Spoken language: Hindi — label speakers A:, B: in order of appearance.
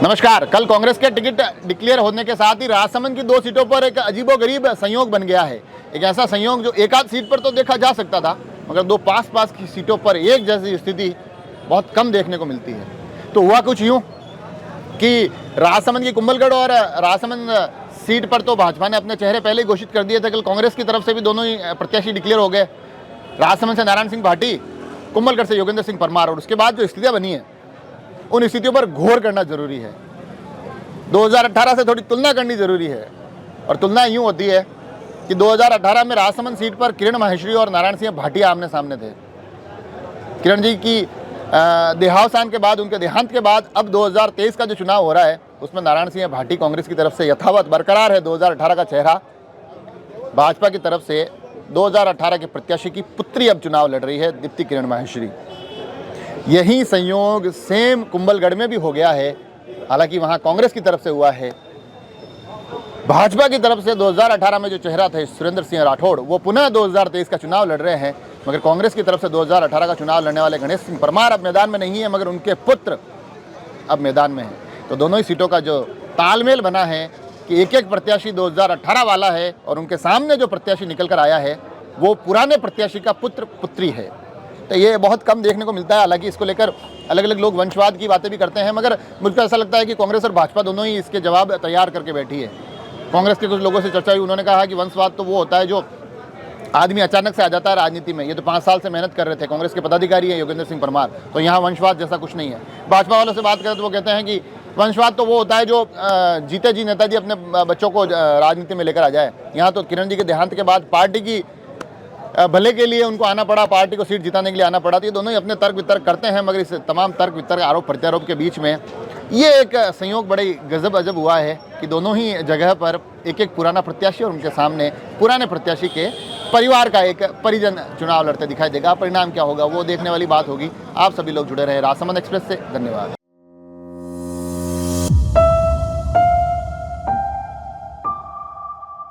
A: नमस्कार। कल कांग्रेस के टिकट डिक्लेयर होने के साथ ही राजसमंद की 2 सीटों पर एक अजीबोगरीब संयोग बन गया है। एक ऐसा संयोग जो एक आध सीट पर तो देखा जा सकता था, मगर 2 पास की सीटों पर एक जैसी स्थिति बहुत कम देखने को मिलती है। तो हुआ कुछ यूं कि राजसमंद की कुंभलगढ़ और राजसमंद सीट पर तो भाजपा ने अपने चेहरे पहले ही घोषित कर दिए थे। कल कांग्रेस की तरफ से भी दोनों ही प्रत्याशी डिक्लेयर हो गए। राजसमंद से नारायण सिंह भाटी, कुंभलगढ़ से योगेंद्र सिंह परमार। और उसके बाद जो स्थितियां बनी है उन स्थितियों पर गौर करना जरूरी है। 2018 से थोड़ी तुलना करनी जरूरी है। और तुलना यूं होती है कि 2018 में राजसमंद सीट पर किरण माहेश्वरी और नारायण सिंह भाटिया आमने सामने थे। किरण जी की देहावसान के बाद, उनके देहांत के बाद अब 2023 का जो चुनाव हो रहा है उसमें नारायण सिंह भाटी कांग्रेस की तरफ से यथावत बरकरार है। 2018 का चेहरा भाजपा की तरफ से 2018 के प्रत्याशी की पुत्री अब चुनाव लड़ रही है, दीप्ति किरण माहेश्वरी। यही संयोग सेम कुंभलगढ़ में भी हो गया है। हालांकि वहां कांग्रेस की तरफ से हुआ है। भाजपा की तरफ से 2018 में जो चेहरा थे सुरेंद्र सिंह राठौड़, वो पुनः 2023 का चुनाव लड़ रहे हैं। मगर कांग्रेस की तरफ से 2018 का चुनाव लड़ने वाले गणेश सिंह परमार अब मैदान में नहीं है, मगर उनके पुत्र अब मैदान में हैं। तो दोनों ही सीटों का जो तालमेल बना है कि एक प्रत्याशी 2018 वाला है और उनके सामने जो प्रत्याशी निकल कर आया है वो पुराने प्रत्याशी का पुत्र पुत्री है। तो ये बहुत कम देखने को मिलता है। हालांकि इसको लेकर अलग अलग लोग वंशवाद की बातें भी करते हैं, मगर मुझको ऐसा लगता है कि कांग्रेस और भाजपा दोनों ही इसके जवाब तैयार करके बैठी है। कांग्रेस के कुछ लोगों से चर्चा हुई, उन्होंने कहा कि वंशवाद तो वो होता है जो आदमी अचानक से आ जाता है राजनीति में। ये तो 5 साल से मेहनत कर रहे थे, कांग्रेस के पदाधिकारी हैं योगेंद्र सिंह परमार, तो यहाँ वंशवाद जैसा कुछ नहीं है। भाजपा वालों से बात करें तो वो कहते हैं कि वंशवाद तो वो होता है जो जीते जी नेताजी अपने बच्चों को राजनीति में लेकर आ जाए। यहाँ तो किरण जी के देहांत के बाद पार्टी की भले के लिए उनको आना पड़ा, पार्टी को सीट जिताने के लिए आना पड़ा। तो ये दोनों ही अपने तर्क वितर्क करते हैं, मगर इस तमाम तर्क वितर्क आरोप प्रत्यारोप के बीच में ये एक संयोग बड़े गजब अजब हुआ है कि दोनों ही जगह पर एक पुराना प्रत्याशी और उनके सामने पुराने प्रत्याशी के परिवार का एक परिजन चुनाव लड़ते दिखाई देगा। परिणाम क्या होगा वो देखने वाली बात होगी। आप सभी लोग जुड़े रहे राजसमंद एक्सप्रेस से। धन्यवाद।